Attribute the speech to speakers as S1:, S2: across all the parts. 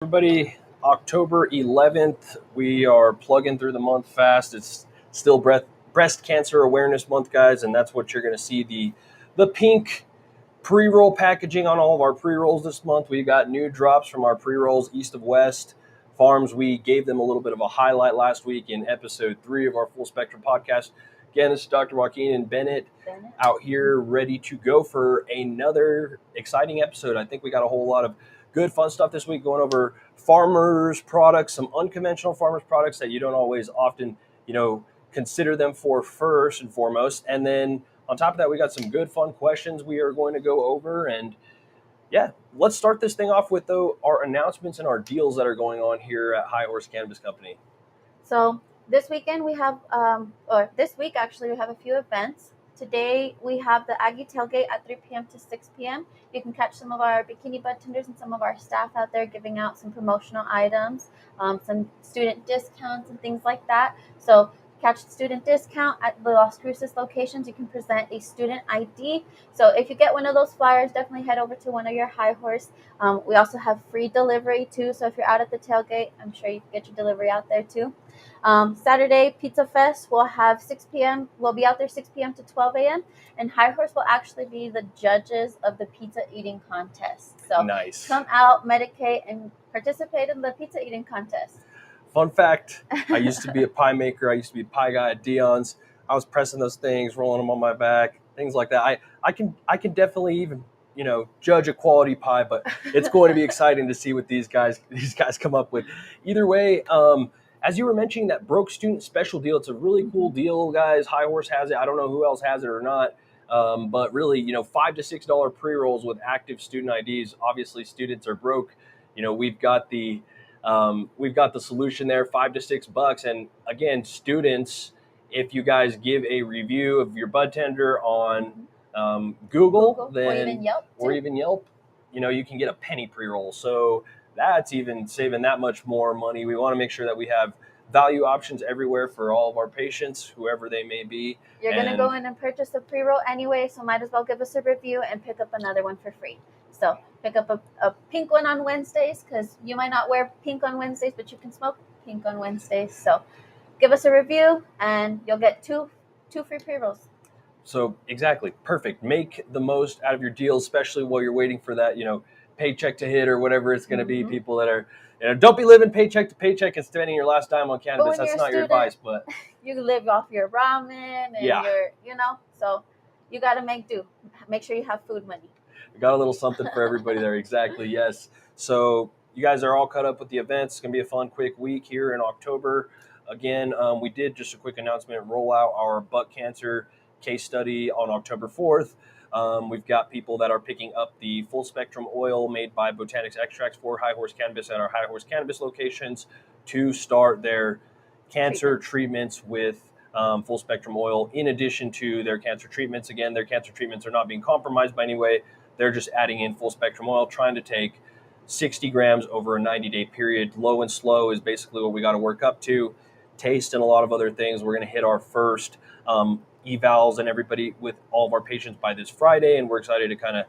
S1: Everybody, October 11th, we are plugging through the month fast. It's still breast cancer awareness month, guys, and that's what you're going to see the pink pre-roll packaging on all of our pre-rolls this month. We got new drops from our pre-rolls east of west farms. We gave them a little bit of a highlight last week in episode 3 of our Full Spectrum podcast. Again, this is Dr. Joaquin and Bennett out here ready to go for another exciting episode. I think we got a whole lot of good fun stuff this week, going over Pharmers products, some unconventional Pharmers products that you don't always often, consider them for first and foremost. And then on top of that, we got some good fun questions we are going to go over. And yeah, let's start this thing off with our announcements and our deals that are going on here at High Horse Cannabis Company.
S2: So this weekend we have, or this week actually, we have a few events. Today we have the Aggie Tailgate at 3 p.m. to 6 p.m. You can catch some of our bikini budtenders and some of our staff out there giving out some promotional items, some student discounts and things like that. So catch the student discount at the Las Cruces locations. You can present a student ID. So if you get one of those flyers, definitely head over to one of your High Horse. We also have free delivery too. So if you're out at the tailgate, I'm sure you can get your delivery out there too. Saturday Pizza Fest will have 6 p.m. We'll be out there 6 p.m. to 12 a.m. And High Horse will actually be the judges of the pizza eating contest. So
S1: nice.
S2: Come out, medicate, and participate in the pizza eating contest.
S1: Fun fact, I used to be a pie maker. I used to be a pie guy at Dion's. I was pressing those things, rolling them on my back, things like that. I can definitely even, judge a quality pie, but it's going to be exciting to see what these guys come up with. Either way, as you were mentioning, that broke student special deal, it's a really cool deal, guys. High Horse has it. I don't know who else has it or not. But really, $5 to $6 pre-rolls with active student IDs. Obviously, students are broke. We've got the solution there, $5 to $6. And again, students, if you guys give a review of your bud tender on Google, then or even Yelp, you can get a penny pre-roll. So that's even saving that much more money. We want to make sure that we have value options everywhere for all of our patients, whoever they may be.
S2: You're going to go in and purchase a pre-roll anyway, so might as well give us a review and pick up another one for free. So pick up a pink one on Wednesdays, because you might not wear pink on Wednesdays, but you can smoke pink on Wednesdays. So give us a review and you'll get two free pre-rolls.
S1: So exactly, perfect. Make the most out of your deals, especially while you're waiting for that, paycheck to hit or whatever it's going to be. People that are, don't be living paycheck to paycheck and spending your last dime on cannabis. That's not your advice, but
S2: you live off your ramen and your, so you got to make do. Make sure you have food money.
S1: We got a little something for everybody there. Exactly. Yes. So you guys are all caught up with the events. It's going to be a fun, quick week here in October. Again, we did just a quick announcement, roll out our butt cancer case study on October 4th. We've got people that are picking up the full spectrum oil made by Botanics Extracts for High Horse Cannabis at our High Horse Cannabis locations to start their cancer treatments with full spectrum oil in addition to their cancer treatments. Again, their cancer treatments are not being compromised by any way. They're just adding in full spectrum oil, trying to take 60 grams over a 90-day period. Low and slow is basically what we got to work up to. Taste and a lot of other things. We're going to hit our first evals and everybody with all of our patients by this Friday, and we're excited to kind of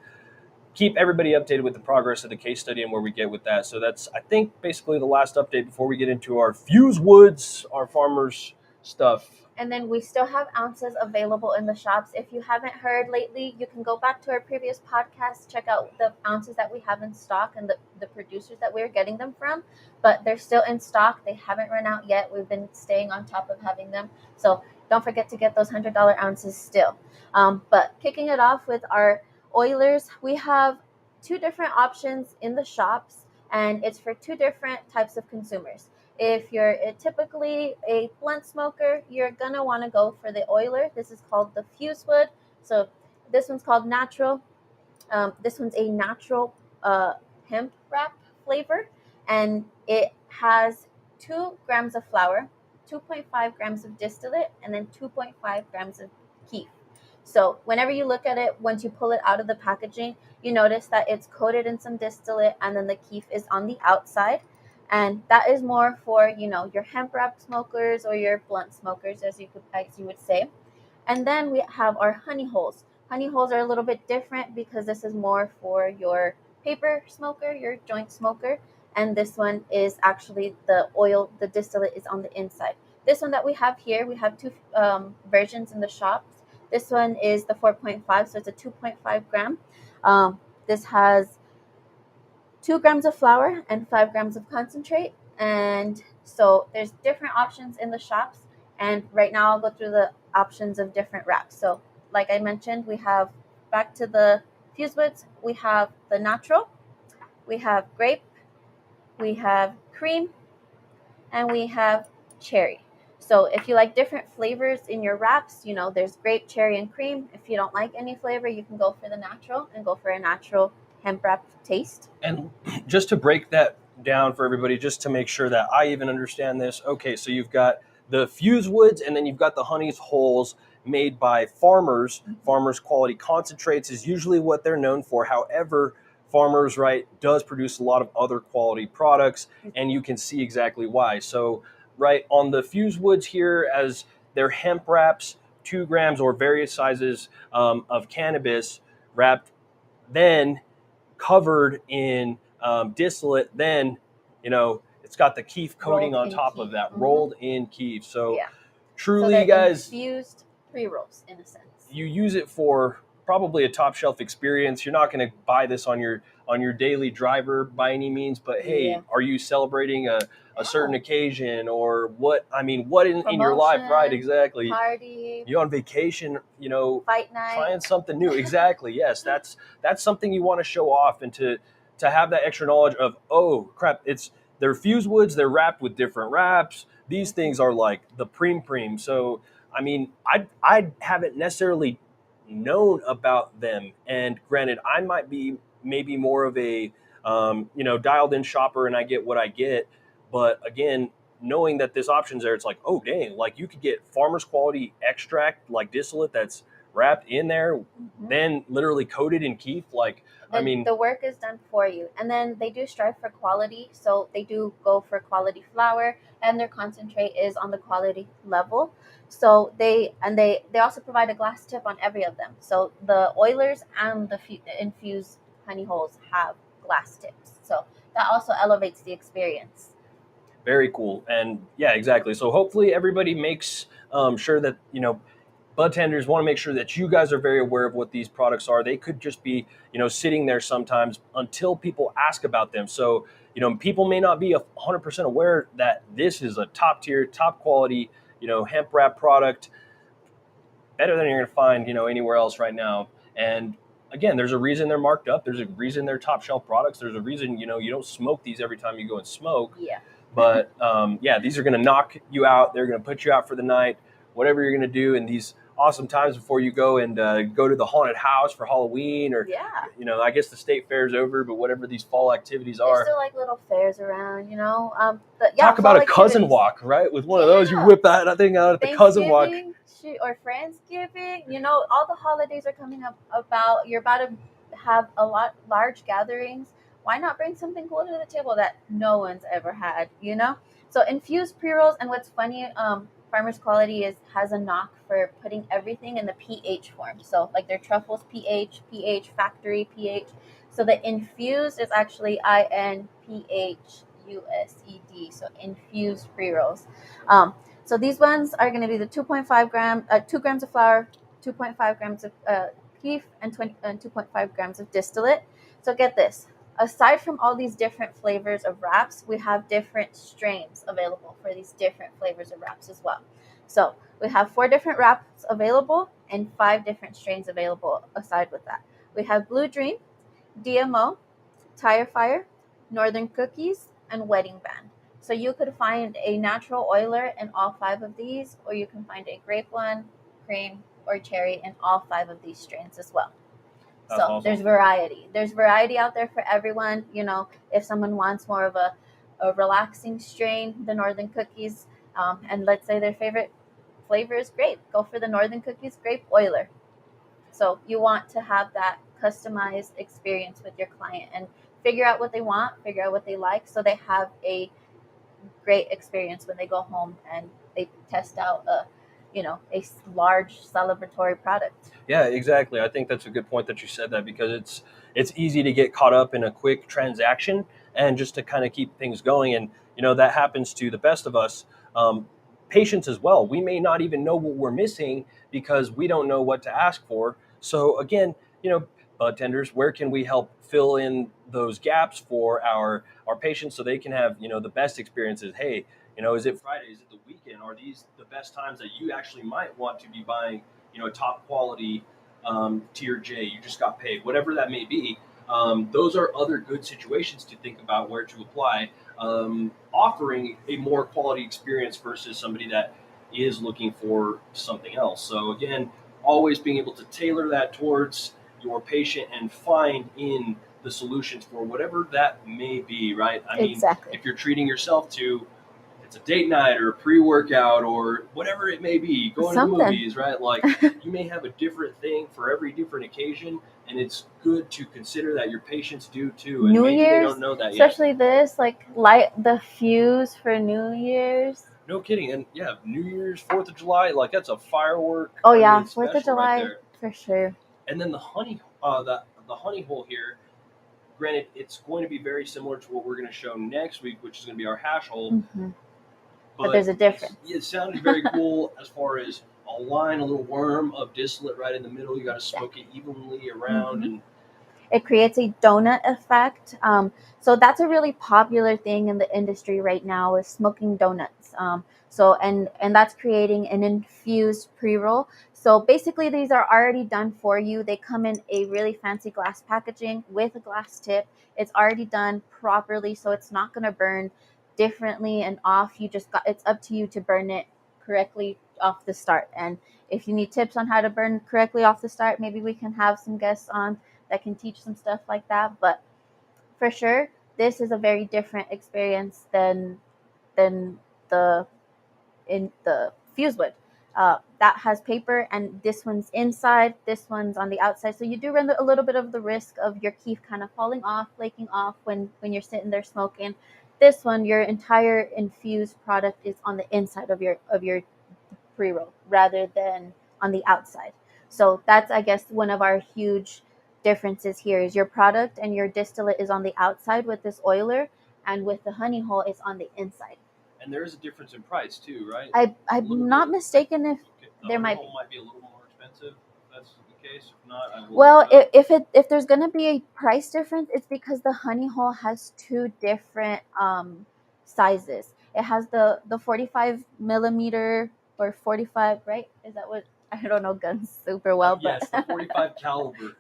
S1: keep everybody updated with the progress of the case study and where we get with that. So that's, I think, basically the last update before we get into our Phusewoods, our Pharmers stuff.
S2: And then we still have ounces available in the shops. If you haven't heard lately, you can go back to our previous podcast, check out the ounces that we have in stock and the producers that we're getting them from. But they're still in stock. They haven't run out yet. We've been staying on top of having them. So don't forget to get those $100 ounces still. But kicking it off with our oilers, we have 2 different options in the shops, and it's for 2 different types of consumers. If you're typically a blunt smoker, you're going to want to go for the oiler. This is called the Phusewood. So this one's called natural. This one's a natural hemp wrap flavor, and it has 2 grams of flour, 2.5 grams of distillate, and then 2.5 grams of kief. So whenever you look at it, once you pull it out of the packaging, you notice that it's coated in some distillate, and then the kief is on the outside. And that is more for, your hemp wrap smokers or your blunt smokers, as you would say. And then we have our honey holes. Honey holes are a little bit different because this is more for your paper smoker, your joint smoker. and this one is actually the oil, the distillate is on the inside. This one that we have here, we have two versions in the shops. This one is the 4.5, so it's a 2.5 gram. This has 2 grams of flour and 5 grams of concentrate. And so there's different options in the shops. And right now I'll go through the options of different wraps. So like I mentioned, we have, back to the Phusewoods, we have the natural, we have grape, we have cream, and we have cherry. So if you like different flavors in your wraps, you know, there's grape, cherry, and cream. If you don't like any flavor, you can go for the natural and go for a natural hemp wrap taste.
S1: And just to break that down for everybody, just to make sure that I even understand this. Okay, so you've got the Phusewoods, and then you've got the Honey's Holes made by Pharmers. Pharmers quality concentrates is usually what they're known for. However, Pharmers, right, does produce a lot of other quality products, and you can see exactly why. So, right, on the Phusewoods here, as their hemp wraps, 2 grams or various sizes of cannabis wrapped, then covered in distillate, then, you know, it's got the kief coating on top of that, rolled in kief. So
S2: Yeah.
S1: truly,
S2: So
S1: you guys,
S2: infused pre-rolls in a sense.
S1: you use it for probably a top shelf experience. You're not going to buy this on your daily driver by any means, but hey,
S2: Yeah.
S1: are you celebrating a certain occasion, or what? I mean, what in your life,
S2: Promotion,
S1: right? Exactly.
S2: Party,
S1: You're on vacation, you know,
S2: fight night,
S1: trying something new. Exactly. Yes, that's something you want to show off, and to have that extra knowledge of, oh crap, they're Phusewoods, they're wrapped with different wraps. These things are like the preem. So I mean, I haven't necessarily known about them, and granted, I might be maybe more of a you know, dialed in shopper, and I get what I get. But again, knowing that this option's there, it's like, oh dang, like you could get Farmers quality extract, like distillate, that's wrapped in there, then literally coated in kief. Like, I mean,
S2: the work is done for you. And then they do strive for quality, so they do go for quality flour, and their concentrate is on the quality level. So they also provide a glass tip on every of them. So the oilers and the infused honey holes have glass tips, so that also elevates the experience.
S1: very cool. And yeah, exactly. So hopefully everybody makes sure that, you know, bud tenders want to make sure that you guys are very aware of what these products are. They could just be, you know, sitting there sometimes until people ask about them. So, you know, people may not be 100% aware that this is a top tier, top quality, you know, hemp wrap product, better than you're going to find, you know, anywhere else right now. And again, there's a reason they're marked up. There's a reason they're top shelf products. There's a reason, you know, you don't smoke these every time you go and smoke.
S2: Yeah.
S1: But yeah, these are going to knock you out. They're going to put you out for the night, whatever you're going to do in these awesome times before you go and go to the haunted house for Halloween, or, you know, I guess the state fair's over, but whatever these fall activities are.
S2: There's still like little fairs around, you know.
S1: Talk about a cousin walk, right? With one of those, you whip that thing out at the cousin walk.
S2: Or Friendsgiving, you know, all the holidays are coming up. You're about to have large gatherings. Why not bring something cool to the table that no one's ever had, you know? So infused pre-rolls, and what's funny, Farmers Quality has a knock for putting everything in the pH form. So like their truffles pH, factory pH. So the infused is actually INPHUSED, so infused pre-rolls. So these ones are going to be the 2.5 gram, 2 grams of flour, 2.5 grams of kief, and 2.5 grams of distillate. So get this. Aside from all these different flavors of wraps, we have different strains available for these different flavors of wraps as well. So we have 4 different wraps available and 5 different strains available aside with that. We have Blue Dream, DMO, Tire Fire, Northern Cookies, and Wedding Band. So you could find a natural oiler in all 5 of these, or you can find a grape one, cream, or cherry in all 5 of these strains as well.
S1: That's awesome.
S2: There's variety. There's variety out there for everyone. You know, if someone wants more of a relaxing strain, the Northern Cookies, and let's say their favorite flavor is grape, go for the Northern Cookies grape oiler. So you want to have that customized experience with your client and figure out what they want, figure out what they like, so they have a great experience when they go home and they test out a large celebratory product.
S1: Yeah, exactly. I think that's a good point that you said that, because it's easy to get caught up in a quick transaction and just to kind of keep things going. And that happens to the best of us. Patients as well. We may not even know what we're missing because we don't know what to ask for. So again, bud tenders, where can we help fill in those gaps for our patients so they can have the best experiences? Hey, is it Friday? Is it the weekend? Are these the best times that you actually might want to be buying a top quality tier J? You just got paid, whatever that may be. Those are other good situations to think about where to apply, offering a more quality experience versus somebody that is looking for something else. So again, always being able to tailor that towards your patient and find in the solutions for whatever that may be, right? I mean,
S2: Exactly.
S1: if you're treating yourself to, it's a date night or a pre-workout or whatever it may be, going to the movies, right? Like you may have a different thing for every different occasion, and it's good to consider that your patients do too. And
S2: New
S1: maybe
S2: Year's,
S1: they don't know that yet.
S2: especially this, like light the fuse for New Year's.
S1: No kidding. And yeah, New Year's, 4th of July, like that's a firework.
S2: Oh
S1: I
S2: yeah,
S1: mean,
S2: 4th of
S1: special right
S2: July
S1: there.
S2: for sure.
S1: And then the honey hole here. Granted, it's going to be very similar to what we're going to show next week, which is going to be our hash hole.
S2: Mm-hmm. But there's a difference.
S1: It sounded very cool as far as a line, a little worm of distillate right in the middle. You got to smoke it evenly around,
S2: Mm-hmm.
S1: and
S2: it creates a donut effect. So that's a really popular thing in the industry right now is smoking donuts. So that's creating an infused pre-roll. So basically these are already done for you. They come in a really fancy glass packaging with a glass tip. It's already done properly, so it's not going to burn differently and off. It's up to you to burn it correctly off the start. And if you need tips on how to burn correctly off the start, maybe we can have some guests on that can teach some stuff like that. But for sure, this is a very different experience than the Phusewood. That has paper, and this one's inside, this one's on the outside. So you do run a little bit of the risk of your kief kind of falling off, flaking off when you're sitting there smoking. This one, your entire infused product is on the inside of your pre-roll rather than on the outside. So that's, I guess, one of our huge differences here is your product and your distillate is on the outside with this oiler, and with the honey hole it's on the inside.
S1: And there is a difference in price too, right?
S2: I'm not mistaken if there might
S1: be a little more expensive. If that's the case. If not, I will.
S2: If there's gonna be a price difference, it's because the honey hole has two different sizes. It has the 45 millimeter or 45, right? Is that what? I don't know guns super well, but
S1: yes, the 45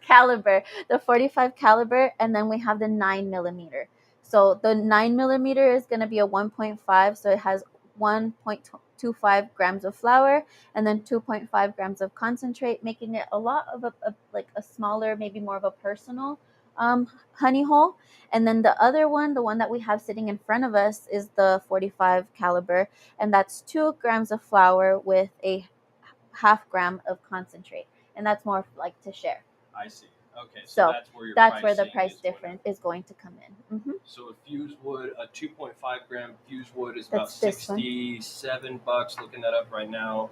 S2: caliber, the 45 caliber, and then we have the 9 millimeter. So the 9 millimeter is going to be a 1.5, so it has 1.25 grams of flour and then 2.5 grams of concentrate, making it a lot of a smaller, maybe more of a personal honey hole. And then the other one, the one that we have sitting in front of us, is the 45 caliber, and that's 2 grams of flour with a half gram of concentrate, and that's more like to share.
S1: I see. Okay, so that's
S2: where the price difference is going to come in. Mm-hmm.
S1: So a Phusewood, a 2.5 gram Phusewood is about $67. Looking that up right now.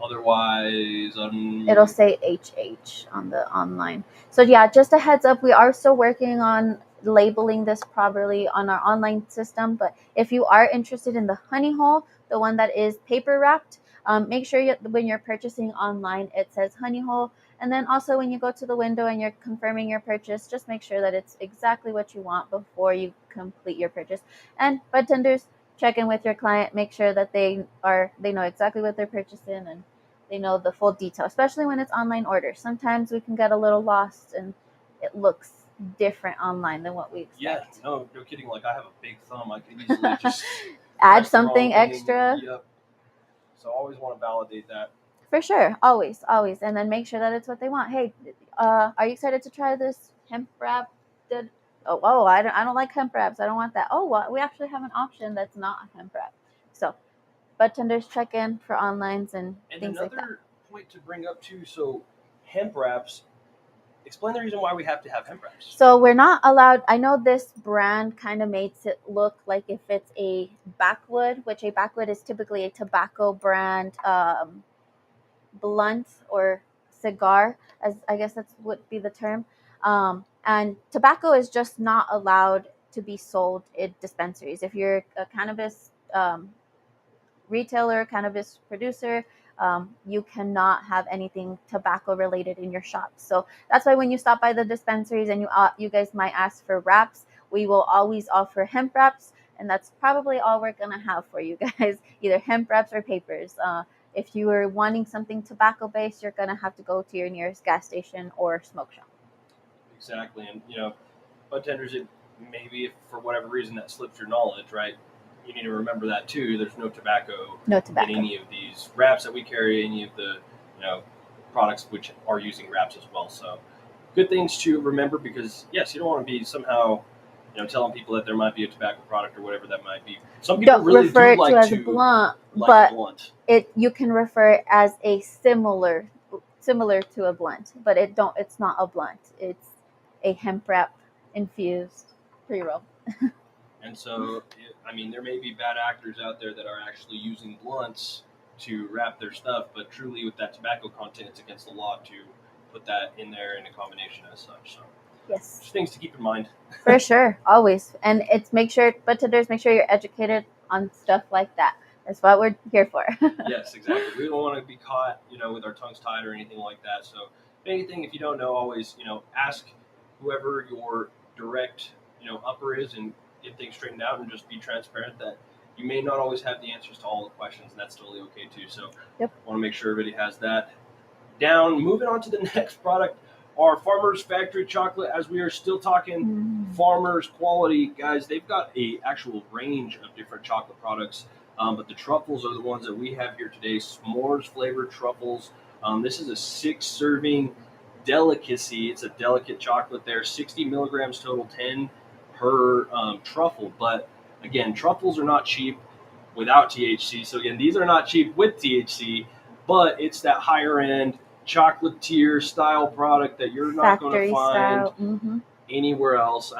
S1: Otherwise,
S2: it'll say HH on the online. So yeah, just a heads up, we are still working on labeling this properly on our online system. But if you are interested in the honey hole, the one that is paper wrapped, make sure when you're purchasing online, it says honey hole. And then also when you go to the window and you're confirming your purchase, just make sure that it's exactly what you want before you complete your purchase. And bud tenders, check in with your client, make sure that they know exactly what they're purchasing and they know the full detail, especially when it's online orders. Sometimes we can get a little lost and it looks different online than what we expect.
S1: Yeah, no kidding. Like I have a big thumb. I could easily just
S2: add something extra.
S1: Yep. So I always want to validate that.
S2: For sure, always. And then make sure that it's what they want. Hey, are you excited to try this hemp wrap? I don't like hemp wraps. I don't want that. Oh, well, we actually have an option that's not a hemp wrap. So, bud tenders, check in for onlines and things like that.
S1: Another point to bring up too. So, hemp wraps. Explain the reason why we have to have hemp wraps.
S2: So we're not allowed. I know this brand kind of makes it look like if it's a backwood, which a backwood is typically a tobacco brand blunt or cigar, as I guess that's would be the term. And tobacco is just not allowed to be sold in dispensaries. If you're a cannabis retailer, cannabis producer, you cannot have anything tobacco related in your shop. So that's why when you stop by the dispensaries and you guys might ask for wraps, we will always offer hemp wraps, and that's probably all we're gonna have for you guys, either hemp wraps or papers. If you are wanting something tobacco based, you're gonna have to go to your nearest gas station or smoke shop.
S1: Exactly, and bud tenders, it maybe if for whatever reason that slips your knowledge, right? You need to remember that too. There's no tobacco in any of these wraps that we carry, any of the products which are using wraps as well. So good things to remember, because yes, you don't want to be somehow telling people that there might be a tobacco product or whatever that might be. Some people
S2: Don't
S1: really
S2: refer
S1: do
S2: it
S1: like
S2: to as
S1: to
S2: a blunt,
S1: like
S2: but
S1: a blunt.
S2: you can refer it as a similar to a blunt, but it's not a blunt. It's a hemp wrap infused pre-roll.
S1: And so, there may be bad actors out there that are actually using blunts to wrap their stuff, but truly with that tobacco content, it's against the law to put that in there in a combination as such. So,
S2: yes,
S1: just things to keep in mind.
S2: For sure, always. And it's make sure you're educated on stuff like that. That's what we're here for.
S1: Yes, exactly. We don't want to be caught, with our tongues tied or anything like that. So, anything, if you don't know, always, ask whoever your direct, upper is, and get things straightened out, and just be transparent that you may not always have the answers to all the questions, and that's totally okay too. So,
S2: yep.
S1: Want to make sure everybody has that down. Moving on to the next product, our Pharmers factory chocolate. As we are still talking Pharmers quality, guys, they've got a actual range of different chocolate products. But the truffles are the ones that we have here today. S'mores flavored truffles. This is a 6-serving delicacy. It's a delicate chocolate there. 60 milligrams total, 10 per truffle. But again, truffles are not cheap without THC. So again, these are not cheap with THC, but it's that higher end chocolatier style product that you're not going to find anywhere else.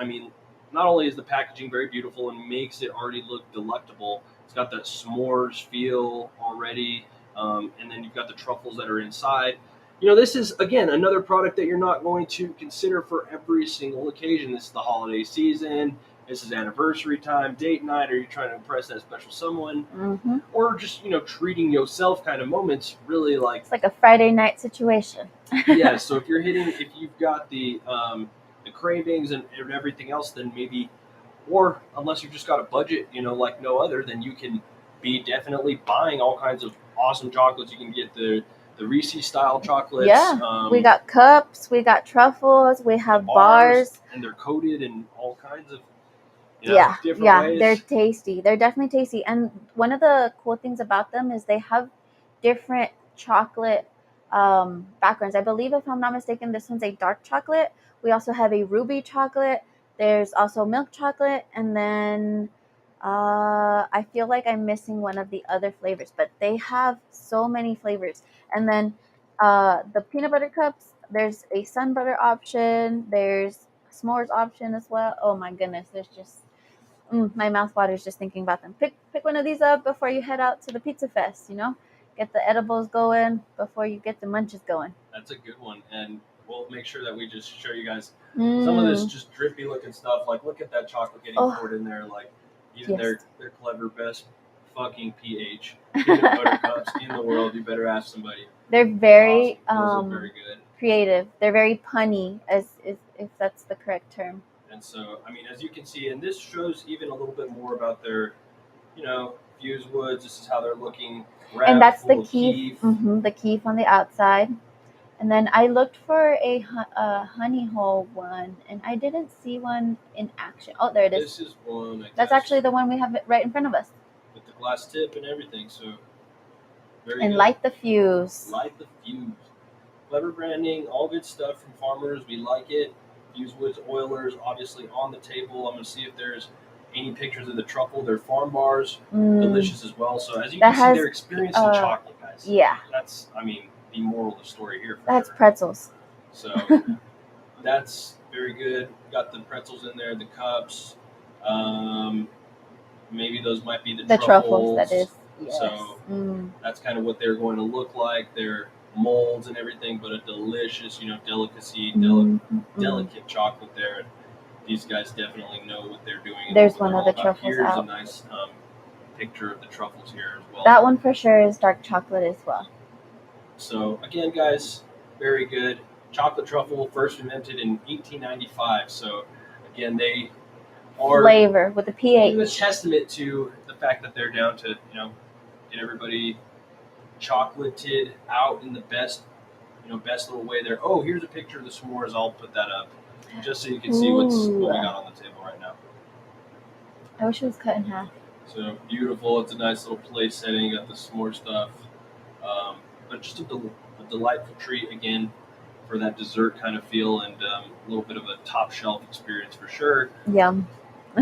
S1: Not only is the packaging very beautiful and makes it already look delectable, it's got that s'mores feel already, and then you've got the truffles that are inside. This is, again, another product that you're not going to consider for every single occasion. This is the holiday season. This is anniversary time, date night. Are you trying to impress that special someone? Or just, treating yourself kind of moments, really like...
S2: It's like a Friday night situation.
S1: Yeah, so if you've got the cravings and everything else, then maybe, or unless you've just got a budget, like no other, then you can be definitely buying all kinds of awesome chocolates. You can get the Reese's style chocolates.
S2: Yeah, we got cups, we got truffles, we have bars.
S1: And they're coated in all kinds of different ways.
S2: They're tasty. They're definitely tasty. And one of the cool things about them is they have different chocolate backgrounds. I believe, if I'm not mistaken, this one's a dark chocolate. We also have a ruby chocolate. There's also milk chocolate, and then I feel like I'm missing one of the other flavors, but they have so many flavors. And then the peanut butter cups, there's a sun butter option, there's s'mores option as well. Oh my goodness, there's just my mouth waters just thinking about them. Pick one of these up before you head out to the pizza fest. Get the edibles going before you get the munches going.
S1: That's a good one, and we'll make sure that we just show you guys some of this just drippy looking stuff. Like, look at that chocolate getting poured in there. Like, even their clever best fucking pH peanut butter cups in the world. You better ask somebody.
S2: They're very
S1: awesome. Those are very good.
S2: Creative. They're very punny, if that's the correct term.
S1: And so, as you can see, and this shows even a little bit more about their, Phusewoods. This is how they're looking.
S2: And that's the kief. The kief on the outside. And then I looked for a honey hole one, and I didn't see one in action. Oh, there it is.
S1: This is one.
S2: That's actually the one we have right in front of us.
S1: With the glass tip and everything, so very
S2: and
S1: good.
S2: Light the fuse.
S1: Light the fuse. Clever branding, all good stuff from Pharmers. We like it. Phusewoods Oilers, obviously on the table. I'm going to see if there's any pictures of the truffle. They're farm bars, delicious as well. So as you can see, they're experiencing chocolate, guys.
S2: Yeah.
S1: That's, the moral of the story here.
S2: That's sure. Pretzels.
S1: So that's very good. Got the pretzels in there, the cups. Maybe those might be the truffles.
S2: That is. Yes.
S1: So that's kind of what they're going to look like. They're molds and everything, but a delicious, delicacy, delicate chocolate there. And these guys definitely know what they're doing. And
S2: There's
S1: what
S2: one
S1: they're
S2: of
S1: all
S2: the
S1: about.
S2: truffles
S1: Here's
S2: out.
S1: a nice picture of the truffles here as well.
S2: That one for sure is dark chocolate as well.
S1: So again, guys, very good. Chocolate truffle first invented in 1895. So again, they are
S2: Flavor with the pH.
S1: a testament to the fact that they're down to get everybody chocolated out in the best little way there. Oh, here's a picture of the s'mores. I'll put that up just so you can see what we got on the table right now.
S2: I wish it was cut in half.
S1: So beautiful. It's a nice little place setting. Got the s'more stuff, but just a delightful treat again for that dessert kind of feel and a little bit of a top shelf experience for sure.
S2: Yum.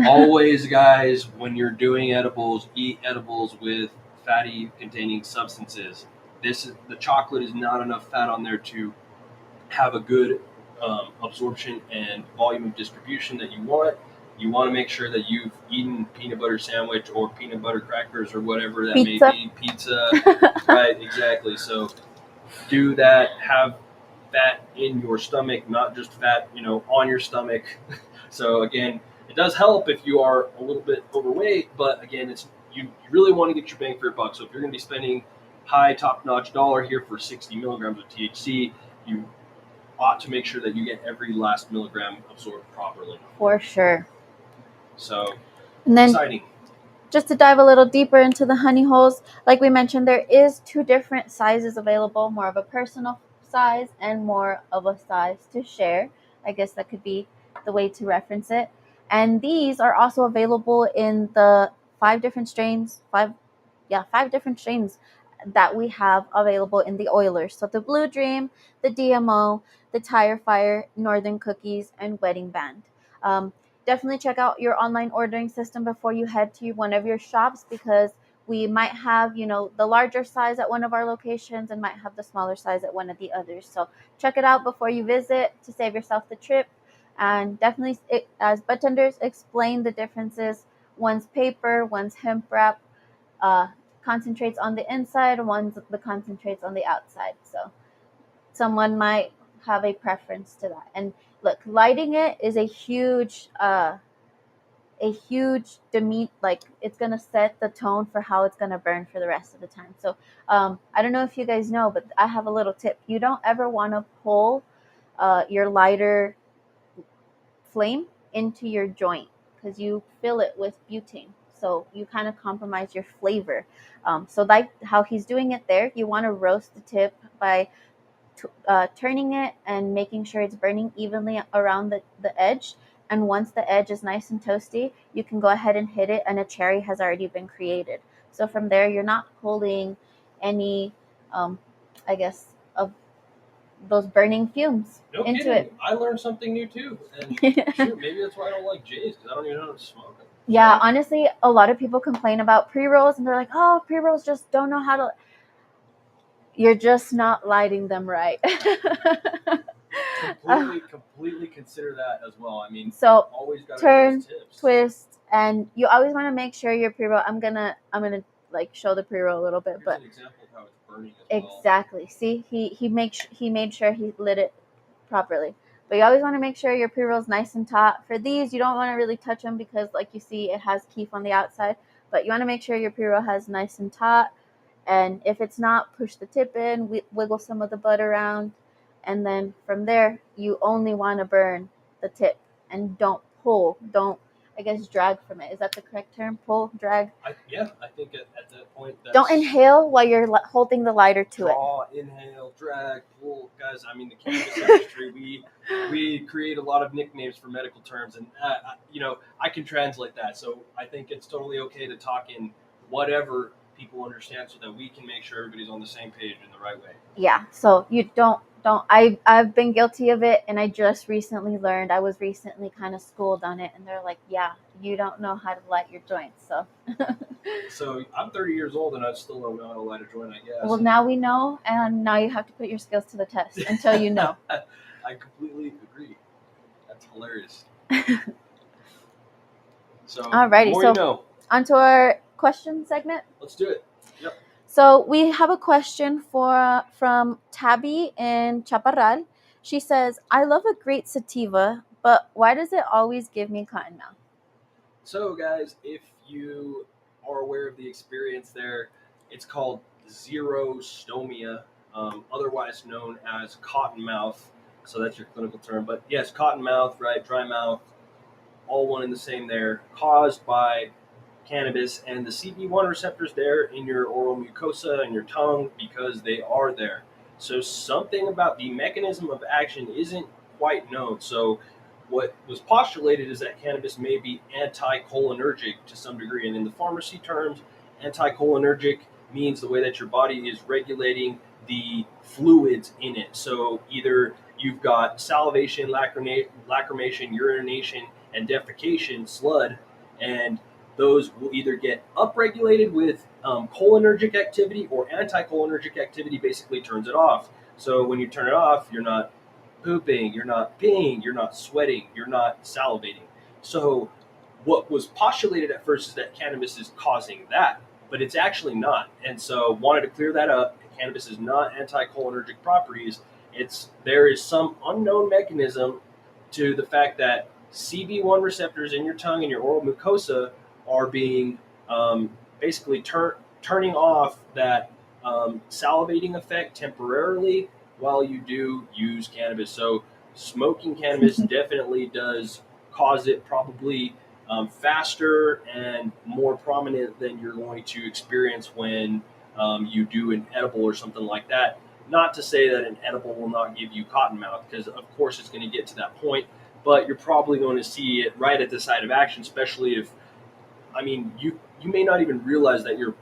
S1: Always, guys, when you're doing edibles, eat edibles with fatty containing substances. The chocolate is not enough fat on there to have a good absorption and volume of distribution that you want. You want to make sure that you've eaten peanut butter sandwich or peanut butter crackers or whatever that may be, pizza, right? Exactly. So do that. Have fat in your stomach, not just fat, on your stomach. So again, it does help if you are a little bit overweight, but again, you really want to get your bang for your buck. So if you're going to be spending high top-notch dollar here for 60 milligrams of THC, you ought to make sure that you get every last milligram absorbed properly.
S2: For sure.
S1: So,
S2: and then,
S1: exciting.
S2: Just to dive a little deeper into the honey holes, like we mentioned, there is 2 different sizes available, more of a personal size and more of a size to share. I guess that could be the way to reference it. And these are also available in the 5 different strains that we have available in the Oilers. So the Blue Dream, the DMO, the Tire Fire, Northern Cookies, and Wedding Band. Definitely check out your online ordering system before you head to one of your shops, because we might have, the larger size at one of our locations and might have the smaller size at one of the others. So check it out before you visit to save yourself the trip. And definitely, as budtenders, explain the differences. One's paper, one's hemp wrap, concentrates on the inside, one's the concentrates on the outside. So someone might have a preference to that. And look, lighting it is a huge it's gonna set the tone for how it's gonna burn for the rest of the time. So I don't know if you guys know, but I have a little tip. You don't ever want to pull your lighter flame into your joint, because you fill it with butane, so you kind of compromise your flavor. So like how he's doing it there, you want to roast the tip by turning it and making sure it's burning evenly around the edge. And once the edge is nice and toasty, you can go ahead and hit it, and a cherry has already been created. So from there, you're not pulling any, I guess, of those burning fumes into it.
S1: I learned something new too. And shoot, maybe that's why I don't like J's, because I don't even know how to smoke them.
S2: Yeah, honestly, a lot of people complain about pre-rolls, and they're like, oh, pre-rolls just don't know how to... You're just not lighting them right.
S1: Completely consider that as well. I mean,
S2: so
S1: always gotta
S2: turn, twist, and you always want to make sure your pre-roll... I'm gonna like show the pre-roll a little bit.
S1: Here's
S2: but
S1: an example of how it's burning as well.
S2: Exactly. See, he made sure he lit it properly. But you always want to make sure your pre-roll is nice and taut. For these, you don't want to really touch them, because like you see, it has kief on the outside. But you want to make sure your pre-roll has nice and taut. And if it's not, push the tip in, wiggle some of the bud around. And then from there, you only want to burn the tip, and don't pull. Don't, I guess, drag from it. Is that the correct term? Pull, drag?
S1: I think at that point,
S2: don't inhale while you're holding the lighter to
S1: draw, inhale, drag, pull. Guys, I mean, the cannabis industry, we create a lot of nicknames for medical terms, and I can translate that. So I think it's totally okay to talk in whatever people understand, so that we can make sure everybody's on the same page in the right way.
S2: Yeah. So you don't. I've been guilty of it, and I just recently learned. I was recently kind of schooled on it, and they're like, yeah, you don't know how to light your joints. So
S1: So I'm 30 years old, and I still don't know how to light a joint, I guess.
S2: Well, now we know, and now you have to put your skills to the test until you know.
S1: I completely agree. That's hilarious. So
S2: Alrighty, so onto our question segment.
S1: Let's do it. Yep.
S2: So we have a question from Tabby in Chaparral. She says, I love a great sativa, but why does it always give me cotton mouth?
S1: So, guys, if you are aware of the experience there, it's called xerostomia, otherwise known as cotton mouth. So that's your clinical term. But yes, cotton mouth, right? Dry mouth, all one and the same there, caused by cannabis and the CB1 receptors there in your oral mucosa and your tongue because they are there. So something about the mechanism of action isn't quite known. So what was postulated is that cannabis may be anticholinergic to some degree. And in the pharmacy terms, anticholinergic means the way that your body is regulating the fluids in it. So either you've got salivation, lacrimation, urination, and defecation, slud, and those will either get upregulated with cholinergic activity, or anticholinergic activity basically turns it off. So when you turn it off, you're not pooping, you're not peeing, you're not sweating, you're not salivating. So what was postulated at first is that cannabis is causing that, but it's actually not. And so wanted to clear that up. Cannabis is not anticholinergic properties. There is some unknown mechanism to the fact that CB1 receptors in your tongue and your oral mucosa are being basically turning off that salivating effect temporarily while you do use cannabis. So smoking cannabis definitely does cause it, probably faster and more prominent than you're going to experience when you do an edible or something like that. Not to say that an edible will not give you cotton mouth, because of course it's going to get to that point, but you're probably going to see it right at the site of action, especially if, you may not even realize that you're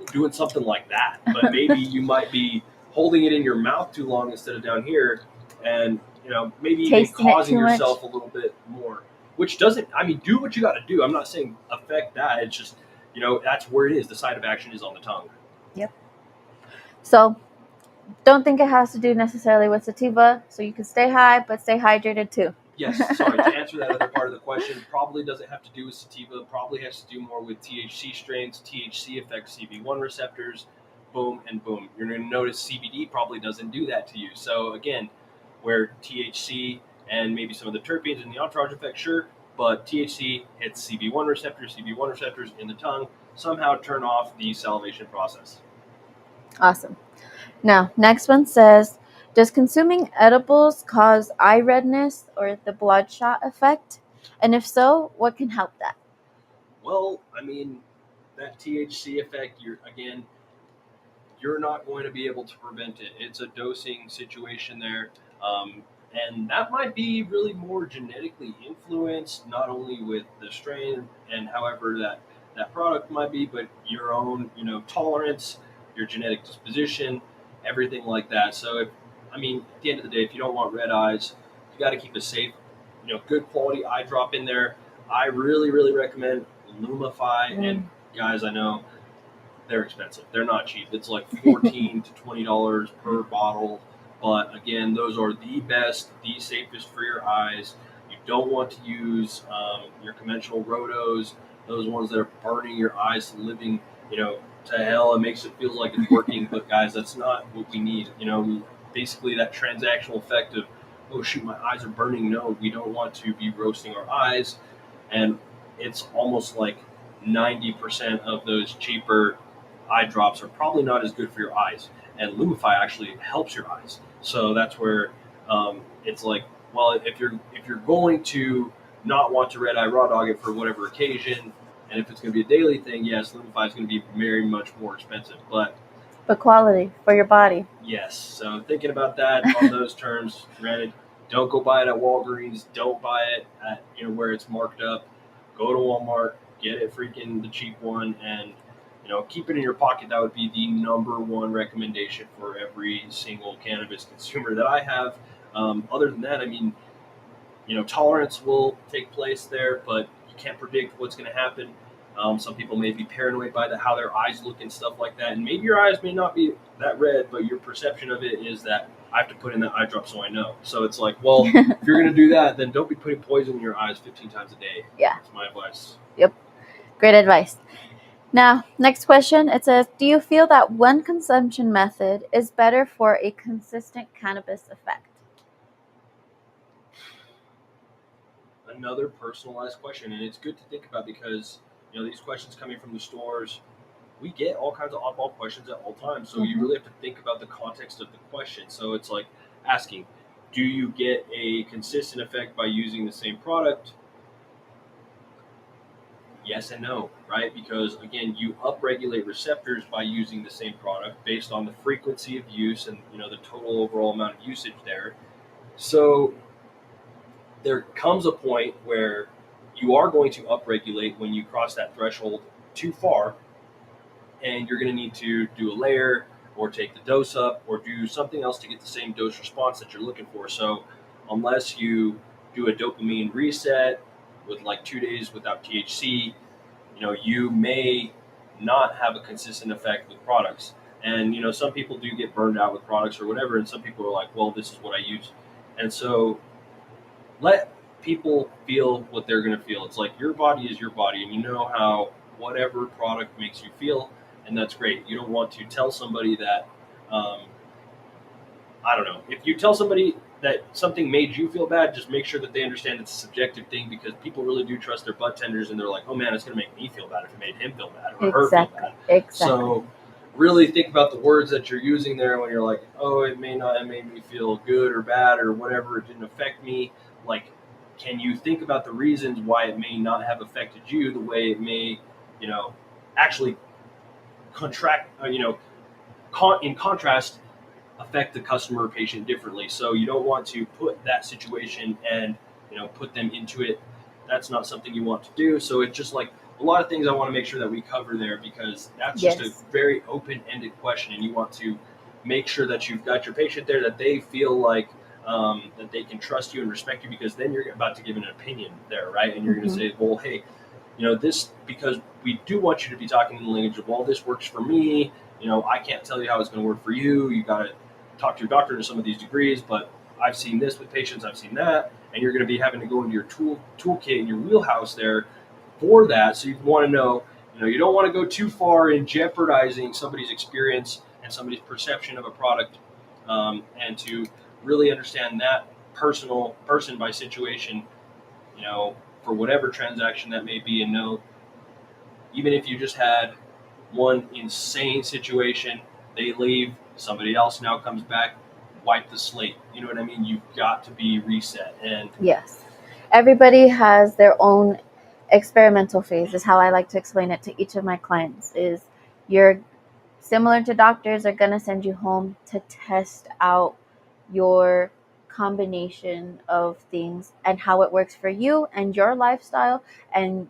S1: doing something like that, but maybe you might be holding it in your mouth too long instead of down here, and maybe even causing yourself a little bit more, which doesn't, do what you got to do. I'm not saying affect that. It's just, that's where it is. The site of action is on the tongue.
S2: Yep. So don't think it has to do necessarily with sativa, so you can stay high, but stay hydrated too.
S1: Yes, sorry, to answer that other part of the question, probably doesn't have to do with sativa, probably has to do more with THC strains. THC affects CB1 receptors, boom and boom. You're going to notice CBD probably doesn't do that to you. So again, where THC and maybe some of the terpenes and the entourage effect, sure, but THC hits CB1 receptors in the tongue, somehow turn off the salivation process.
S2: Awesome. Now, next one says, does consuming edibles cause eye redness or the bloodshot effect? And if so, what can help that?
S1: Well, that THC effect, you're not going to be able to prevent it. It's a dosing situation there. And that might be really more genetically influenced, not only with the strain and however that product might be, but your own, tolerance, your genetic disposition, everything like that. So, at the end of the day, if you don't want red eyes, you got to keep a safe, good quality eye drop in there. I really, really recommend Lumify. And guys, I know they're expensive. They're not cheap. It's like $14 to $20 per bottle. But again, those are the best, the safest for your eyes. You don't want to use your conventional Rotos, those ones that are burning your eyes to living, to hell. It makes it feel like it's working, but guys, that's not what we need. Basically that transactional effect of, oh shoot, my eyes are burning. No, we don't want to be roasting our eyes. And it's almost like 90% of those cheaper eye drops are probably not as good for your eyes. And Lumify actually helps your eyes. So that's where it's like, well, if you're going to not want to red eye raw dog it for whatever occasion, and if it's going to be a daily thing, yes, Lumify is going to be very much more expensive, but
S2: quality for your body.
S1: Yes. So thinking about that on those terms, granted, don't go buy it at Walgreens. Don't buy it at where it's marked up. Go to Walmart, get it freaking the cheap one, and keep it in your pocket. That would be the number one recommendation for every single cannabis consumer that I have. Other than that, tolerance will take place there, but you can't predict what's going to happen. Some people may be paranoid by how their eyes look and stuff like that, and maybe your eyes may not be that red, but your perception of it is that I have to put in that eye drop so I know. So it's like, well, if you're going to do that, then don't be putting poison in your eyes 15 times a day.
S2: Yeah.
S1: That's my advice.
S2: Yep. Great advice. Now, next question. It says, do you feel that one consumption method is better for a consistent cannabis effect?
S1: Another personalized question, and it's good to think about because these questions coming from the stores, we get all kinds of oddball questions at all times. So you really have to think about the context of the question. So it's like asking, do you get a consistent effect by using the same product? Yes and no, right? Because again, you upregulate receptors by using the same product based on the frequency of use and the total overall amount of usage there. So there comes a point where you are going to upregulate when you cross that threshold too far, and you're going to need to do a layer or take the dose up or do something else to get the same dose response that you're looking for. So unless you do a dopamine reset with like 2 days without THC, you may not have a consistent effect with products. And some people do get burned out with products or whatever, and some people are like, well, this is what I use. And so let people feel what they're going to feel. It's like your body is your body, and you know how whatever product makes you feel, and that's great. You don't want to tell somebody that, I don't know. If you tell somebody that something made you feel bad, just make sure that they understand it's a subjective thing, because people really do trust their bud tenders, and they're like, oh man, it's going to make me feel bad if it made him feel bad or her feel bad.
S2: Exactly.
S1: So really think about the words that you're using there when you're like, oh, it may not have made me feel good or bad or whatever. It didn't affect me. Like, can you think about the reasons why it may not have affected you the way it may, actually contract, in contrast, affect the customer or patient differently. So you don't want to put that situation and put them into it. That's not something you want to do. So it's just like a lot of things I want to make sure that we cover there, because that's just a very open-ended question, and you want to make sure that you've got your patient there, that they feel like that they can trust you and respect you, because then you're about to give an opinion there, right? And you're going to say, well, hey, this, because we do want you to be talking in the language of, well, this works for me. I can't tell you how it's going to work for you. You got to talk to your doctor to some of these degrees, but I've seen this with patients, I've seen that, and you're going to be having to go into your toolkit and your wheelhouse there for that. So you want to know, you don't want to go too far in jeopardizing somebody's experience and somebody's perception of a product, and to really understand that person by situation, for whatever transaction that may be, and know, even if you just had one insane situation, they leave, somebody else now comes back, wipe the slate. You know what I mean? You've got to be reset. And
S2: yes, everybody has their own experimental phase, is how I like to explain it to each of my clients. Is you're similar to doctors are going to send you home to test out your combination of things and how it works for you and your lifestyle and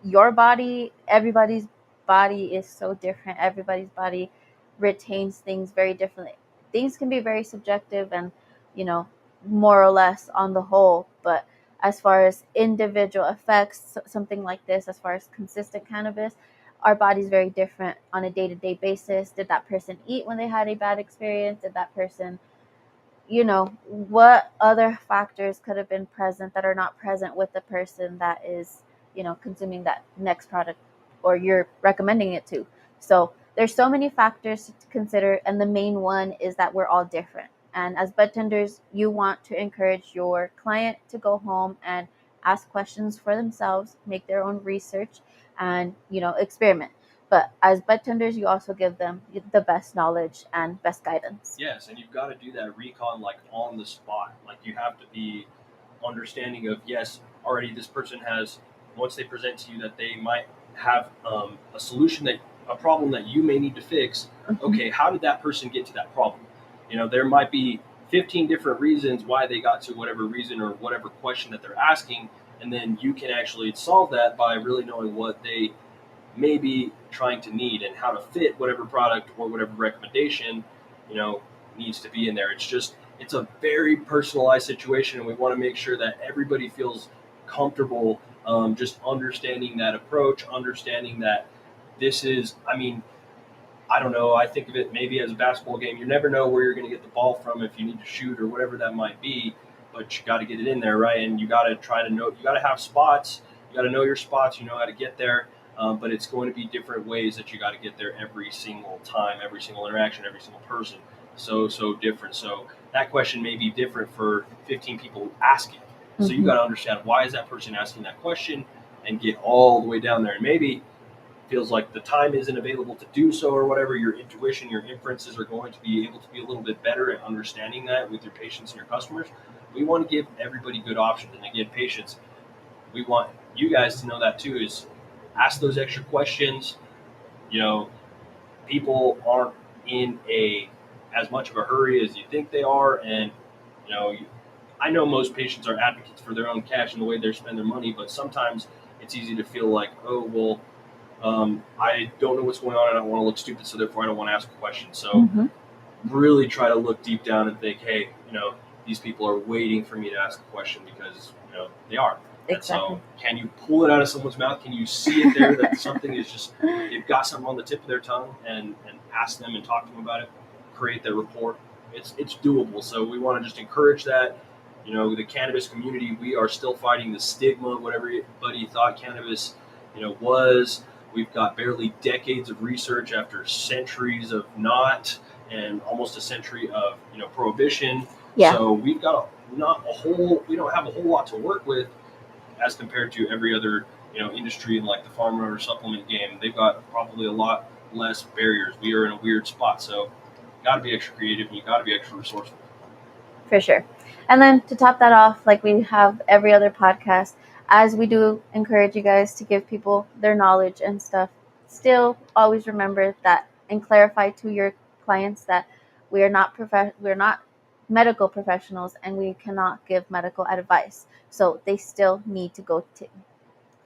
S2: your body. Everybody's body is so different. Everybody's body retains things very differently. Things can be very subjective and, more or less on the whole, but as far as individual effects, something like this, as far as consistent cannabis, our body's very different on a day-to-day basis. Did that person eat when they had a bad experience? Did that person, what other factors could have been present that are not present with the person that is, consuming that next product or you're recommending it to? So there's so many factors to consider, and the main one is that we're all different. And as bud tenders, you want to encourage your client to go home and ask questions for themselves, make their own research, and experiment. But as bud tenders, you also give them the best knowledge and best guidance.
S1: Yes, and you've got to do that recon like on the spot. Like, you have to be understanding of, yes, already this person has, once they present to you that they might have a solution, that a problem that you may need to fix. Okay, how did that person get to that problem? There might be 15 different reasons why they got to whatever reason or whatever question that they're asking, and then you can actually solve that by really knowing what they may be trying to need and how to fit whatever product or whatever recommendation needs to be in there. It's a very personalized situation, and we want to make sure that everybody feels comfortable, just understanding that approach, understanding that this is, I don't know, I think of it maybe as a basketball game. You never know where you're going to get the ball from if you need to shoot or whatever that might be, but you got to get it in there, right? And you got to try to know, you got to have spots, you got to know your spots, you know how to get there. but it's going to be different ways that you got to get there every single time, every single interaction, every single person. So different. So that question may be different for 15 people asking. So you got to understand, why is that person asking that question, and get all the way down there. And maybe feels like the time isn't available to do so, or whatever. Your intuition, your inferences are going to be able to be a little bit better at understanding that with your patients and your customers. We want to give everybody good options. And again, patients, we want you guys to know that too, is ask those extra questions. You know, people aren't in as much of a hurry as you think they are. And, you know, I know most patients are advocates for their own cash and the way they spend their money, but sometimes it's easy to feel like, oh, well, I don't know what's going on, and I don't want to look stupid, so therefore I don't want to ask a question. So really try to look deep down and think, hey, these people are waiting for me to ask a question, because they are.
S2: Exactly.
S1: And so can you pull it out of someone's mouth? Can you see it there that something is just, they've got something on the tip of their tongue, and ask them and talk to them about it, create that rapport. It's doable. So we want to just encourage that. The cannabis community, we are still fighting the stigma of what everybody thought cannabis was. We've got barely decades of research after centuries of not, and almost a century of prohibition.
S2: Yeah.
S1: So we've got we don't have a whole lot to work with as compared to every other industry in like the pharma or supplement game. They've got probably a lot less barriers. We are in a weird spot, so you got to be extra creative, and you got to be extra resourceful.
S2: For sure. And then to top that off, like we have every other podcast, as we do encourage you guys to give people their knowledge and stuff, still always remember that and clarify to your clients that we're not medical professionals, and we cannot give medical advice. So they still need to go to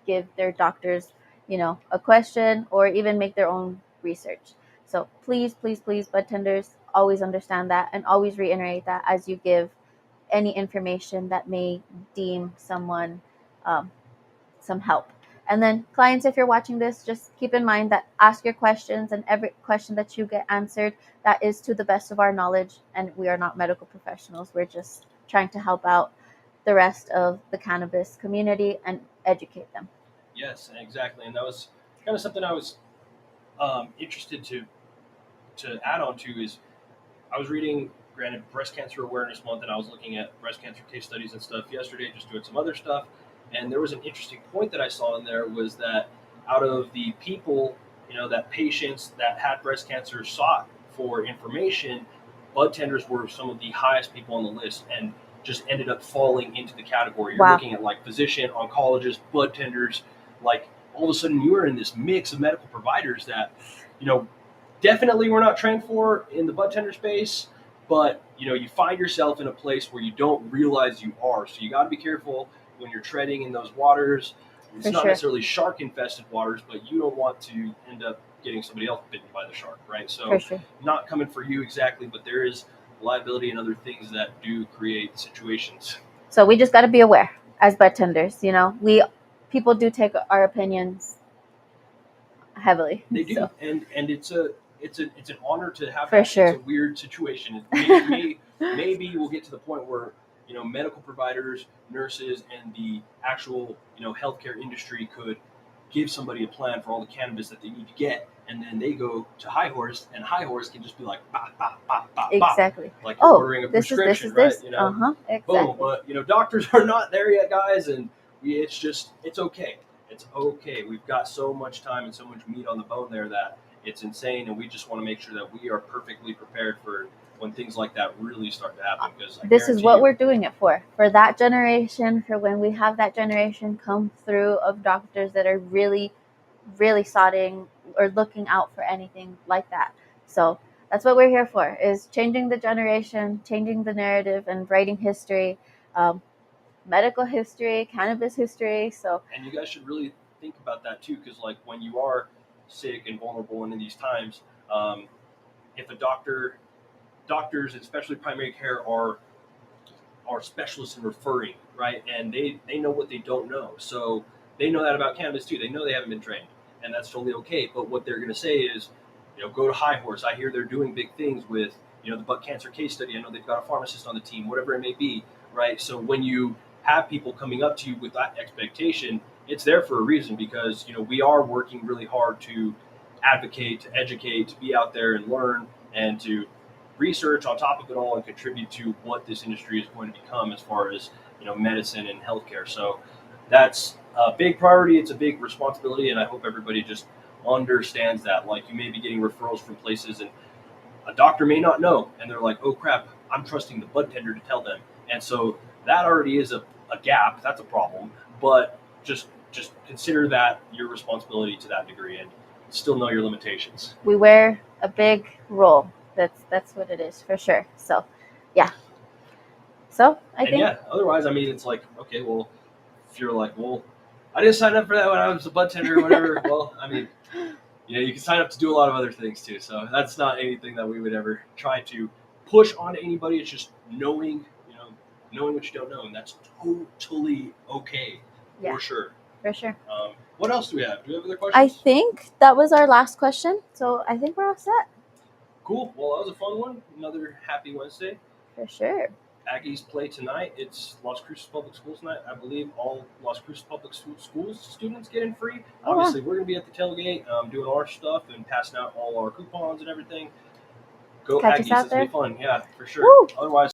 S2: give their doctors, a question, or even make their own research. So please, please, please, bud tenders, always understand that, and always reiterate that as you give any information that may deem someone some help. And then clients, if you're watching this, just keep in mind that ask your questions, and every question that you get answered, that is to the best of our knowledge, and we are not medical professionals. We're just trying to help out the rest of the cannabis community and educate them.
S1: Yes, exactly. And that was kind of something I was interested to add on to. Is I was reading, granted, Breast Cancer Awareness Month, and I was looking at breast cancer case studies and stuff yesterday, just doing some other stuff. And there was an interesting point that I saw in there, was that out of the people, that patients that had breast cancer sought for information, bud tenders were some of the highest people on the list, and just ended up falling into the category. You're looking at like physician, oncologist, bud tenders, like all of a sudden you are in this mix of medical providers that, definitely we're not trained for in the bud tender space, but you find yourself in a place where you don't realize you are. So you got to be careful when you're treading in those waters. It's not necessarily shark infested waters, but you don't want to end up getting somebody else bitten by the shark, right? So not coming for you exactly, but there is liability and other things that do create situations.
S2: So we just got to be aware as bud tenders. People do take our opinions heavily.
S1: They do,
S2: so.
S1: and it's an honor to have
S2: for
S1: that.
S2: Sure.
S1: It's a weird situation. Maybe we'll get to the point where medical providers, nurses, and the actual healthcare industry could give somebody a plan for all the cannabis that they need to get, and then they go to High Horse, and High Horse can just be like, bah, bah, bah, bah,
S2: exactly,
S1: like you're ordering a prescription, right?
S2: Exactly.
S1: Boom. But doctors are not there yet, guys, and it's okay. It's okay. We've got so much time and so much meat on the bone there that it's insane, and we just want to make sure that we are perfectly prepared for when things like that really start to happen. Because
S2: this is what we're doing it for that generation, for when we have that generation come through of doctors that are really, really sodding or looking out for anything like that. So that's what we're here for, is changing the generation, changing the narrative, and writing history, medical history, cannabis history. So,
S1: and you guys should really think about that too, because like when you are sick and vulnerable and in these times, if doctors, especially primary care, are specialists in referring, right? And they know what they don't know. So they know that about cannabis too. They know they haven't been trained, and that's totally okay. But what they're going to say is, go to High Horse. I hear they're doing big things with, the butt cancer case study. I know they've got a pharmacist on the team, whatever it may be, right? So when you have people coming up to you with that expectation, it's there for a reason, because we are working really hard to advocate, to educate, to be out there and learn, and to research on top of it all and contribute to what this industry is going to become as far as medicine and healthcare. So that's a big priority. It's a big responsibility, and I hope everybody just understands that. Like, you may be getting referrals from places, and a doctor may not know, and they're like, "Oh crap, I'm trusting the bud tender to tell them," and so that already is a gap. That's a problem. But just consider that your responsibility to that degree, and still know your limitations.
S2: We wear a big role. That's what it is for sure. So, yeah. So I think
S1: Otherwise, I mean, it's like, okay, well, if you're like, well, I didn't sign up for that when I was a bud tender or whatever. Well, I mean, you can sign up to do a lot of other things too. So that's not anything that we would ever try to push on anybody. It's just knowing what you don't know, and that's totally okay.
S2: Yeah.
S1: For sure.
S2: For sure.
S1: What else do we have? Do we have other questions?
S2: I think that was our last question. So I think we're all set.
S1: Cool. Well, that was a fun one. Another happy Wednesday.
S2: For sure.
S1: Aggies play tonight. It's Las Cruces Public Schools tonight. I believe all Las Cruces Public Schools students get in free.
S2: Oh,
S1: obviously, we're going to be at the tailgate doing our stuff and passing out all our coupons and everything. Go
S2: Catch us
S1: Aggies.
S2: out
S1: It's going
S2: there.
S1: to be fun. Yeah, for sure.
S2: Woo!
S1: Otherwise,